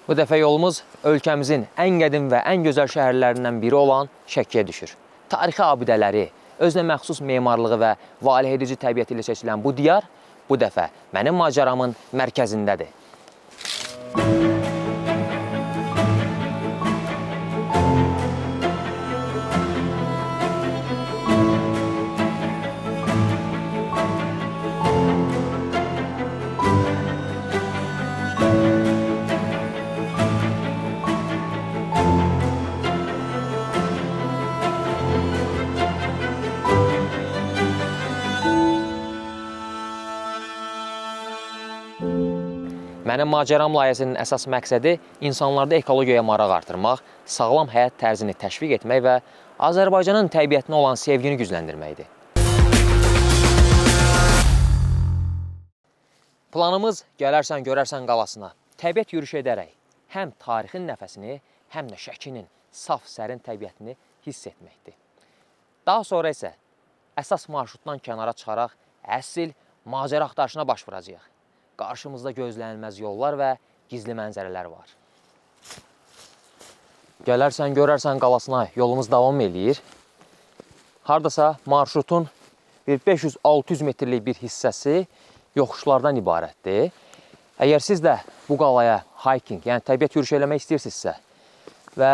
Bu dəfə yolumuz ölkəmizin ən qədim və ən gözəl şəhərlərindən biri olan Şəkiyə düşür. Tarixi abidələri, özünə məxsus memarlığı və valehedici təbiəti ilə seçilən bu diyar bu dəfə mənim macəramın mərkəzindədir. Mənim macəram layihəsinin əsas məqsədi insanlarda ekologiyaya maraq artırmaq, sağlam həyat tərzini təşviq etmək və Azərbaycanın təbiətinə olan sevgini gücləndirməkdir. Planımız Gələrsən Görərsən qalasına təbiət yürüyüşü edərək həm tarixin nəfəsini, həm də Şəkinin saf, sərin təbiətini hiss etməkdir. Daha sonra isə əsas marşrutdan kənara çıxaraq əsl macəra axtarışına baş vuracağıq. Qarşımızda gözlənilməz yollar və gizli mənzərələr var. Gələrsən Görərsən qalasına yolumuz davam edir. Hardasa marşrutun bir 500-600 metrlik bir hissəsi yoxuşlardan ibarətdir. Əgər siz də bu qalaya hiking, yəni təbiət yürüyüşü eləmək istəyirsinizsə və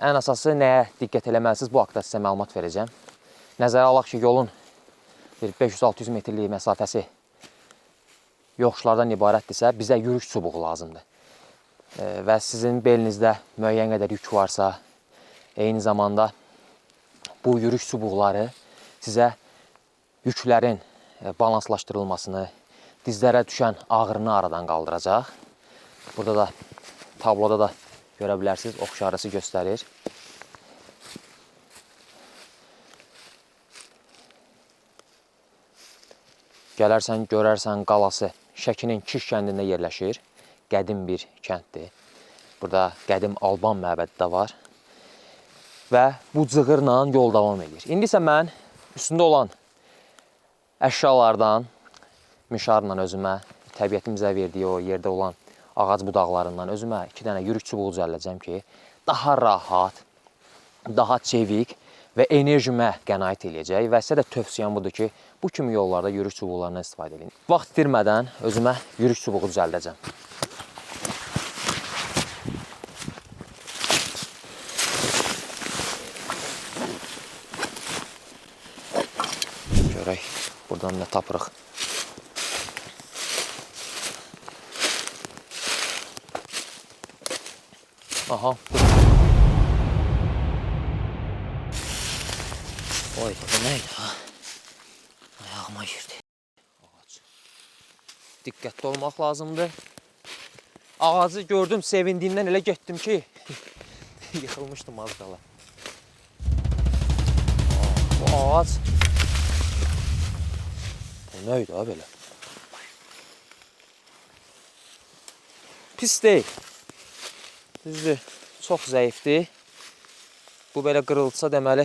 ən əsası nəyə diqqət eləməlisiniz, bu haqda sizə məlumat verəcəm. Nəzərə alaq ki, yolun bir 500-600 metrlik məsafəsi yoxuşlardan ibarətdirsə, bizə yürüyüş çubuğu lazımdır. Və sizin belinizdə müəyyən qədər yük varsa, eyni zamanda bu yürüyüş çubuqları sizə yüklərin balanslaşdırılmasını, dizlərə düşən ağırını aradan qaldıracaq. Burada da, tabloda da görə bilərsiniz, ox işarəsi göstərir. Gələrsən Görərsən qalası Şəkinin Kiş kəndində yerləşir. Qədim bir kənddir. Burada qədim Alban məbədi də var. Və bu cığırla yol davam edir. İndi isə mən üstündə olan əşyalardan, mişarla özümə, təbiətimizə verdiyi o yerdə olan ağac budaqlarından özümə 2 dənə yürüyüş çubuğu düzəldəcəm ki, daha rahat, daha çevik və enerjimə qənaət eləyəcək. Və sizə də tövsiyəm budur ki, bu kimi yollarda yürüyüş çubuqlarından istifadə edin. Vaxt itirmədən özümə yürüyüş çubuğu düzəldəcəm. Görək, buradan nə tapırıq. Aha, oy, bu neydi ha? Ayağıma girdi. Ağac. Diqqətli olmaq lazımdır. Ağacı gördüm, sevindiğimdən elə getdim ki, yıxılmışdım az qala. Bu ağac. Bu neydi ha belə? Pis deyil. Düzdür, çox zəifdir. Bu belə qırılsa deməli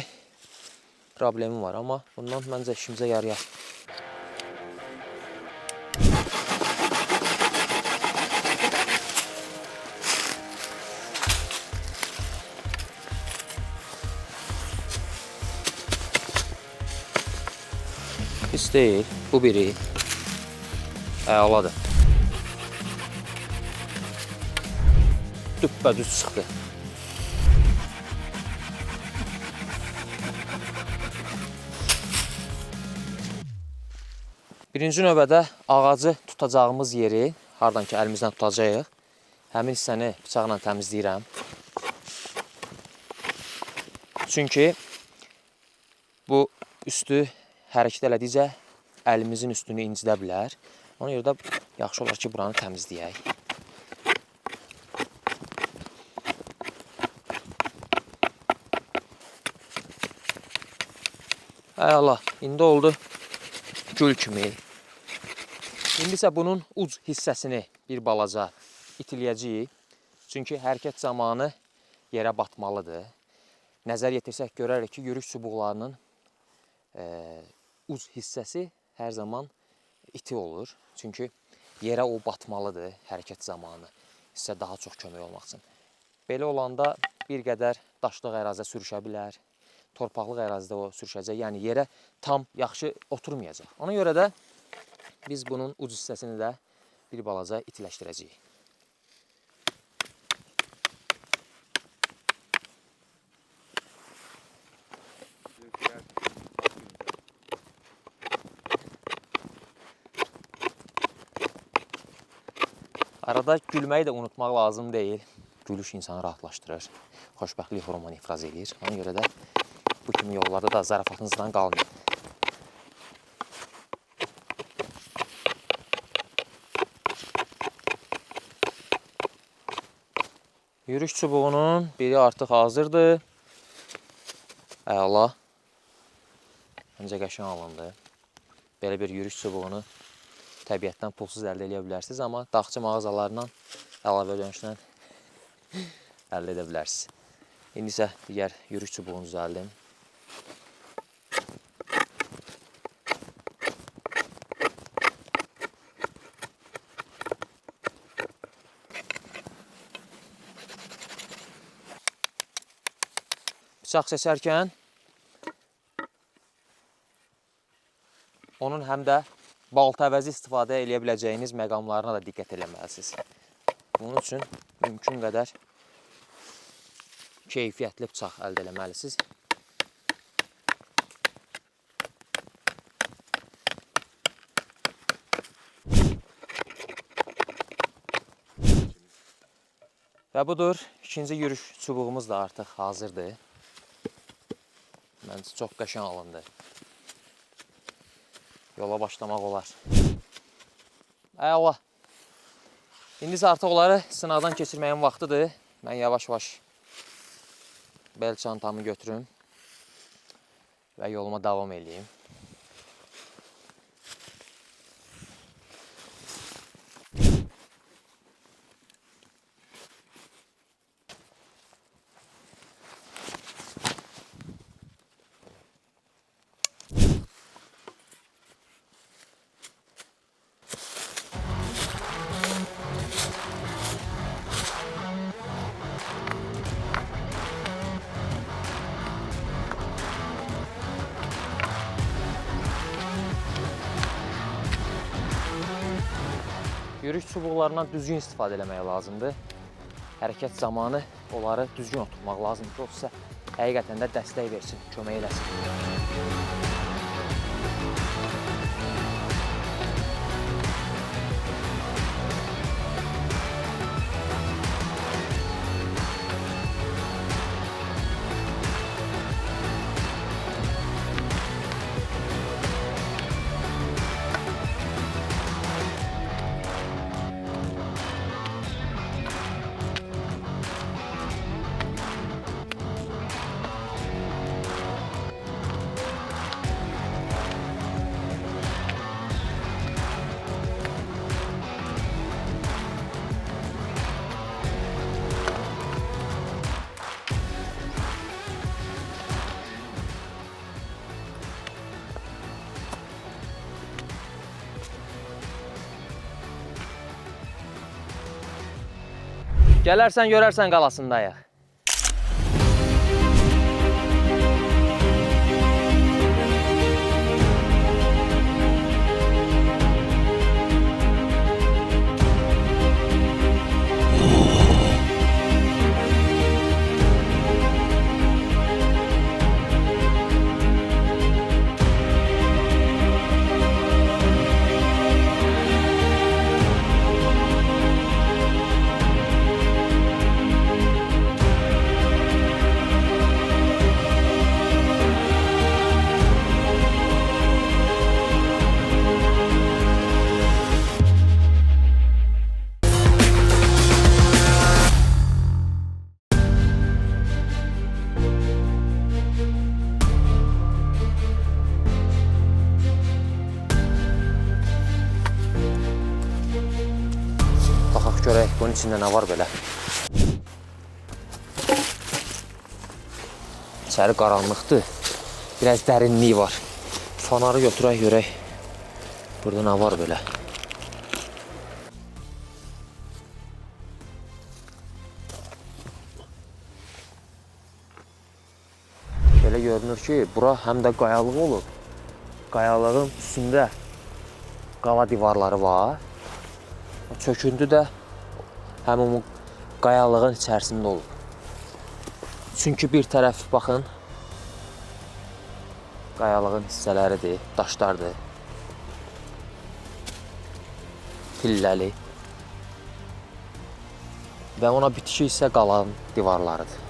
problemi var, amma bundan məncə işimizə yarayar. Pis deyil, bu biri əladır. Düppədüz çıxdı. Birinci növbədə ağacı tutacağımız yeri, hardan ki əlimizdən tutacağıq, həmin hissəni bıçaqla təmizləyirəm. Çünki bu üstü hərəkət elədikcə əlimizin üstünü incidə bilər. Ona görə də yaxşı olar ki, buranı təmizləyək. Əla, indi oldu gül kimi. İndi isə bunun uc hissəsini bir balaca itiləyəcəyik. Çünki hərəkət zamanı yerə batmalıdır. Nəzər yetirsək görərək ki, yürüyüş çubuqlarının uc hissəsi hər zaman iti olur. Çünki yerə o batmalıdır hərəkət zamanı. sizə daha çox kömək olmaq üçün. Belə olanda bir qədər daşlıq ərazidə sürüşə bilər, torpaqlıq ərazidə o sürüşəcək, yəni yerə tam yaxşı oturmayacaq. Ona görə də biz bunun uc hissəsini də bir balaca itiləşdirəcəyik. Arada gülməyi də unutmaq lazım deyil. Gülüş insanı rahatlaşdırır, xoşbəxtlik hormonu ifraz edir. Ona görə də bu kimi yollarda da zarafatınızdan qalmayın. Yürüş çubuğunun biri artıq hazırdır. Əla. Məncə qəşəng alındı. Belə bir yürüş çubuğunu təbiətdən pulsuz əldə edə bilərsiniz, amma dağçı mağazalarından əlavə ödənişlə əldə edə bilərsiniz. İndi isə digər yürüş çubuğunu düzəldim. Bıçaq seçərkən onun həm də balta əvəzi istifadə edə biləcəyiniz məqamlarına da diqqət eləməlisiniz. Bunun üçün mümkün qədər keyfiyyətli bıçaq əldə eləməlisiniz. Və budur, ikinci yürüş çubuğumuz da artıq hazırdır. Məncə çox qəşəng alındı. Yola başlamaq olar. Əla. İndi isə artıq onları sınaqdan keçirməyin vaxtıdır. Mən yavaş-yavaş bel çantamı götürüm və yoluma davam edeyim. Yürüş çubuqlarından düzgün istifadə eləmək lazımdır. Hərəkət zamanı onları düzgün oturmaq lazımdır ki, o sizə həqiqətən də dəstək versin, kömək eləsin. Gələrsən, görərsən qalasındayıq. Görək, bunun içində nə var belə? İçəri qaranlıqdır. Biraz dərinliyi var. Fanarı götürək, görək. Burada nə var belə? Belə görünür ki, bura həm də qayalıq olub. Qayalığın üstündə qala divarları var. Çöküntü də həmin o qayalığın içərisində olub. Çünki bir tərəf, baxın, qayalığın hissələridir, daşlardır. Pilləli. Və ona bitişik isə qalan divarlarıdır.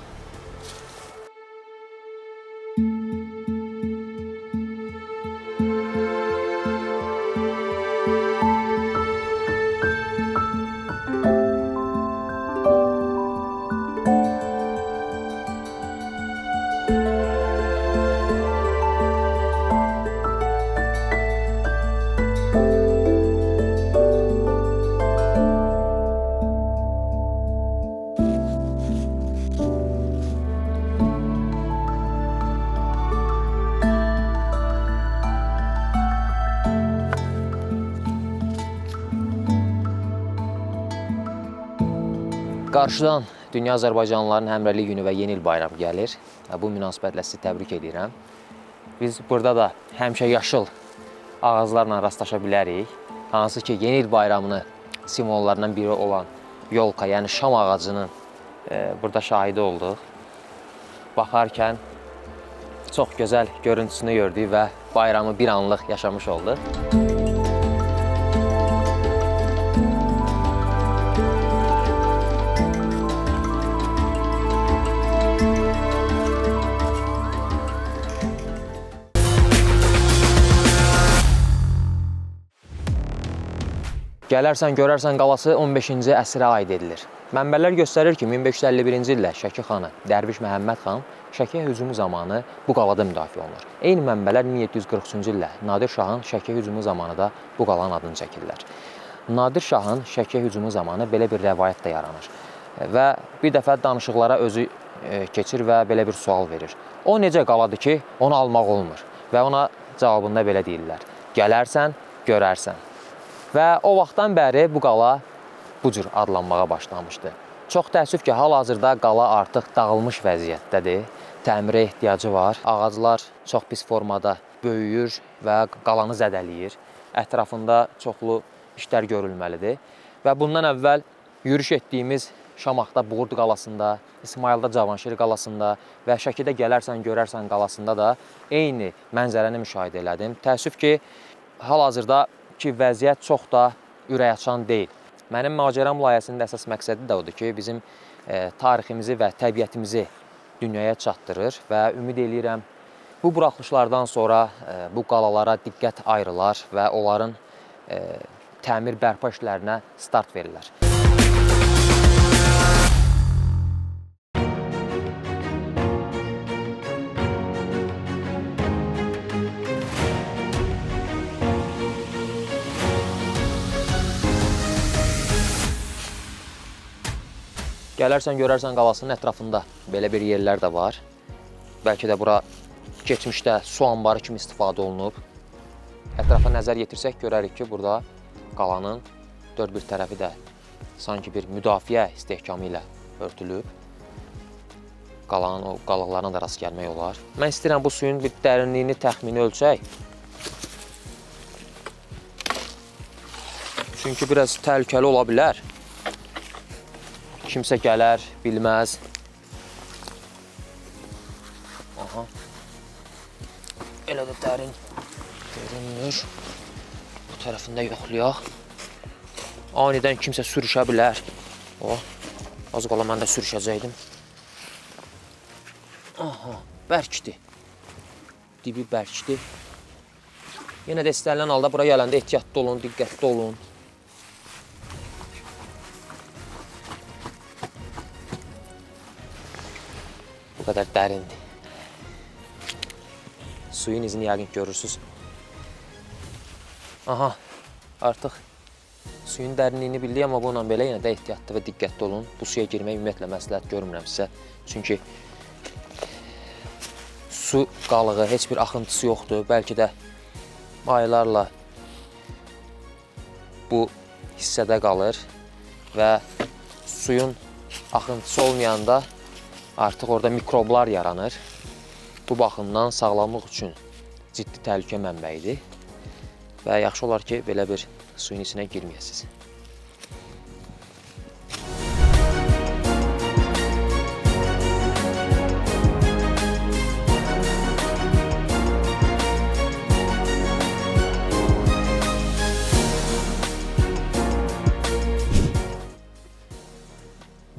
Qarşıdan Dünya Azərbaycanlıların Həmrəylik günü və Yeni il bayramı gəlir. Bu münasibətlə sizi təbrik edirəm. Biz burada da həmişə yaşıl ağaclarla rastlaşa bilərik. Hansı ki, Yeni il bayramının simvollarından biri olan yolka, yəni şam ağacının burada şahidi olduq. Baxarkən çox gözəl görüntüsünü gördük və bayramı bir anlıq yaşamış olduq. Gələrsən, görərsən qalası 15-ci əsrə aid edilir. Mənbələr göstərir ki, 1551-ci ildə Şəki xanı Dərviş Məhəmməd xan Şəkiyə hücumu zamanı bu qalada müdafiə olunur. Eyni mənbələr 1743-cü ildə Nadir Şahın Şəkiyə hücumu zamanı da bu qalanın adını çəkirlər. Nadir Şahın Şəkiyə hücumu zamanı belə bir rəvayət də yaranır və bir dəfə danışıqlara özü keçir və belə bir sual verir. O necə qaladır ki, onu almaq olmur və ona cavabında belə deyirlər: gələrsən, görərsən. Və o vaxtdan bəri bu qala bu cür adlanmağa başlamışdı. Çox təəssüf ki, hal-hazırda qala artıq dağılmış vəziyyətdədir. Təmirə ehtiyacı var. Ağaclar çox pis formada böyüyür və qalanı zədələyir. Ətrafında çoxlu işlər görülməlidir. Və bundan əvvəl yürüş etdiyimiz Şamaxda Buğurd qalasında, İsmayılda Cavanşir qalasında və Şəkidə Gələrsən, Görərsən qalasında da eyni mənzərəni müşahidə elədim. Təəssüf ki, hal-hazırda vəziyyət çox da ürəkaçan deyil. Mənim macəram layihəsinin əsas məqsədi də odur ki, bizim tariximizi və təbiətimizi dünyaya çatdırır və ümid eləyirəm bu buraxılışlardan sonra bu qalalara diqqət ayrılar və onların təmir bərpa işlərinə start verirlər. Gələrsən, Görərsən qalasının ətrafında belə bir yerlər də var. Bəlkə də bura keçmişdə su anbarı kimi istifadə olunub. Ətrafa nəzər yetirsək, görərik ki, burada qalanın dörd bir tərəfi də sanki bir müdafiə istehkamı ilə örtülüb. Qalanın o qalıqlarına da rast gəlmək olar. Mən istəyirəm bu suyun bir dərinliyini təxmini ölçək. Çünki biraz təhlükəli ola bilər. Kimsə gələr, bilməz. Aha. Elə də dərin görünmür. Bu tərəfində yoxlayaq. Anidən kimsə sürüşə bilər. Az qala mən də sürüşəcəkdim. Aha, bərkdir. Dibi bərkdir. Yenə də istənilən halda bura gələndə ehtiyatlı olun, diqqətli olun. Bu qədər dərindir. Suyun izini yəqin görürsünüz. Aha, artıq suyun dərinliyini bildik, amma bununla belə yenə də ehtiyatlı və diqqətli olun. Bu suya girmək ümumiyyətlə məsləhət görmürəm sizə. Çünki su qalığı, heç bir axıntısı yoxdur. Bəlkə də aylarla bu hissədə qalır və suyun axıntısı olmayanda artıq orada mikroblar yaranır. Bu baxımdan sağlamlıq üçün ciddi təhlükə mənbəyidir və yaxşı olar ki, belə bir suyun içinə girməyəsiniz.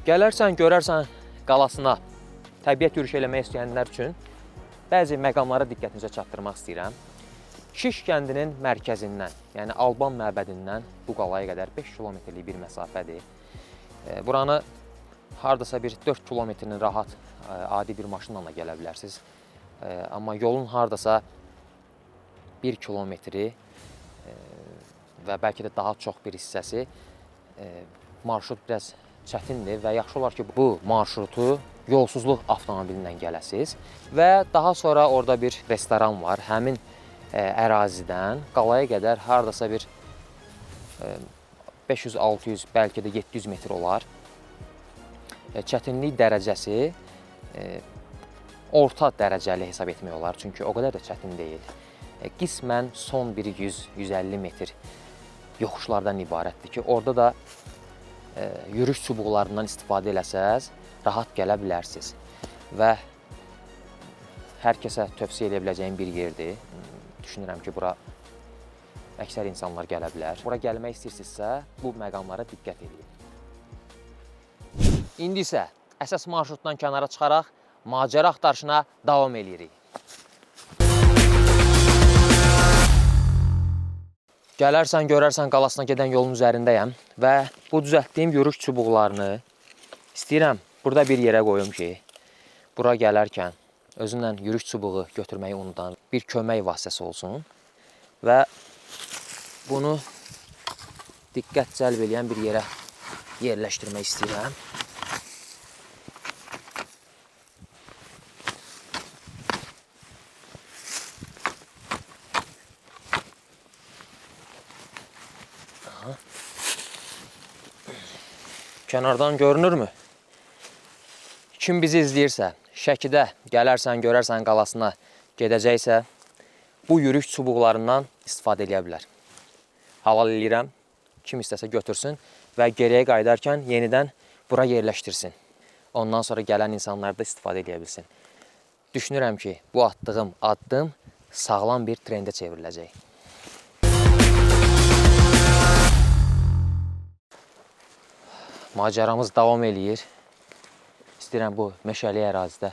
Gələrsən, görərsən qalasına təbiət yürüyüşü eləmək istəyənlər üçün bəzi məqamlara diqqətinizə çatdırmaq istəyirəm. Şiş kəndinin mərkəzindən, yəni Alban məbədindən bu qalaya qədər 5 kilometrlik bir məsafədir. Buranı hardasa bir 4 kilometrini rahat adi bir maşınla da gələ bilərsiniz. Amma yolun hardasa 1 kilometri və bəlkə də daha çox bir hissəsi marşrut biraz çətindir və yaxşı olar ki, bu marşrutu yolsuzluq avtomobilindən gələsiniz və daha sonra orada bir restoran var. Həmin ərazidən qalaya qədər hardasa bir 500-600, bəlkə də 700 metr olar. Çətinlik dərəcəsi orta dərəcəli hesab etmək olar, çünki o qədər də çətin deyil. Qismən son bir 100-150 metr yoxuşlardan ibarətdir ki, orada da yürüyüş çubuqlarından istifadə eləsəz, rahat gələ bilərsiniz. Və hər kəsə tövsiyə edə biləcəyim bir yerdir. Düşünürəm ki, bura əksər insanlar gələ bilər. Bura gəlmək istəyirsinizsə, bu məqamlara diqqət edin. İndi isə əsas marşrutdan kənara çıxaraq macəra axtarışına davam edirik. Gələrsən, görərsən qalasına gedən yolun üzərindəyəm və bu düzəltdiyim yürüyüş çubuqlarını istəyirəm burada bir yerə qoyum ki, bura gələrkən özünlə yürüyüş çubuğu götürməyi unudan bir kömək vasitəsi olsun və bunu diqqət cəlb edən bir yerə yerləşdirmək istəyirəm. Kənardan görünürmü? Kim bizi izləyirsə, Şəkidə gələrsən, görərsən qalasına gedəcəksə, bu yürüyüş çubuqlarından istifadə edə bilər. Halal eləyirəm, kim istəsə götürsün və geriyə qayıdarkən yenidən bura yerləşdirsin. Ondan sonra gələn insanlar da istifadə edə bilsin. Düşünürəm ki, bu atdığım addım sağlam bir trendə çevriləcək. Macəramız davam eləyir. İstəyirəm bu meşəli ərazidə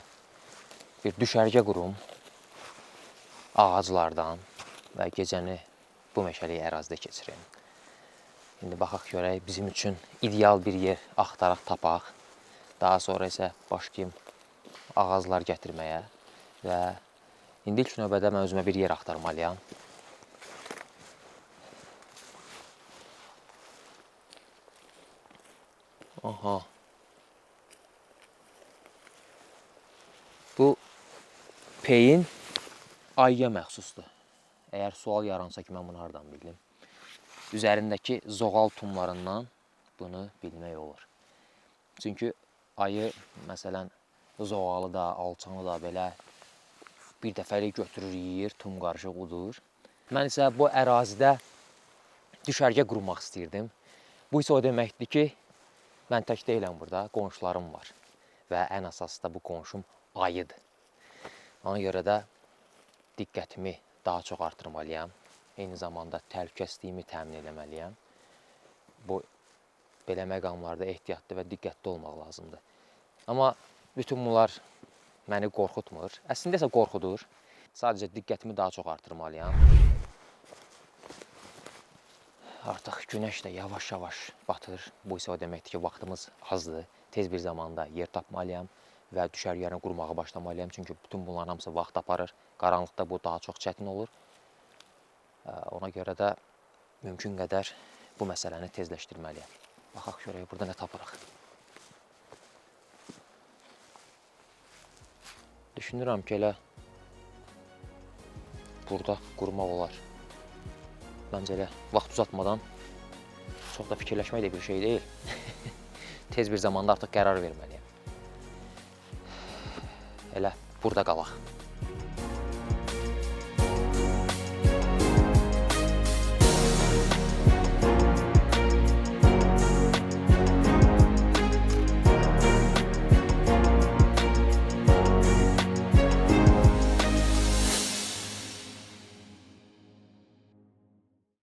bir düşərgə qurum ağaclardan və gecəni bu meşəli ərazidə keçirim. İndi baxaq görək, bizim üçün ideal bir yer axtaraq tapaq. Daha sonra isə başlayım ağaclar gətirməyə və indi ilk növbədə mən özümə bir yer axtarmalıyam. Aha. Bu peyin ayıya məxsusdur. Əgər sual yaransa ki, mən bunu hardan bildim? Üzərindəki zoğal tumlarından bunu bilmək olur. Çünki ayı, məsələn, zoğalı da, alçanı da belə bir dəfəlik götürür, yeyir, tum qarışıq udur. Mən isə bu ərazidə düşərgə qurmaq istəyirdim. Bu isə o deməkdir ki, mən tək deyiləm burada, qonşularım var və ən əsası da bu qonşum ayıdır. Ona görə də diqqətimi daha çox artırmalıyam. Eyni zamanda təhlükəsizliyimi təmin etməliyəm. Bu belə məqamlarda ehtiyatlı və diqqətli olmaq lazımdır. Amma bütün bunlar məni qorxutmur. Əslində isə qorxudur. Sadəcə diqqətimi daha çox artırmalıyam. Artıq günəş də yavaş-yavaş batır. Bu isə o deməkdir ki, vaxtımız azdır. Tez bir zamanda yer tapmalıyam və düşərgəni qurmağa başlamalıyam. Çünki bütün bunların hamısı vaxt aparır. Qaranlıqda bu daha çox çətin olur. Ona görə də mümkün qədər bu məsələni tezləşdirməliyəm. Baxaq görək, burada nə tapırıq. Düşünürəm ki, elə burada qurmaq olar. Məncə elə vaxt uzatmadan çox da fikirləşmək də bir şey deyil. Tez bir zamanda artıq qərar verməliyəm. Elə burada qalaq.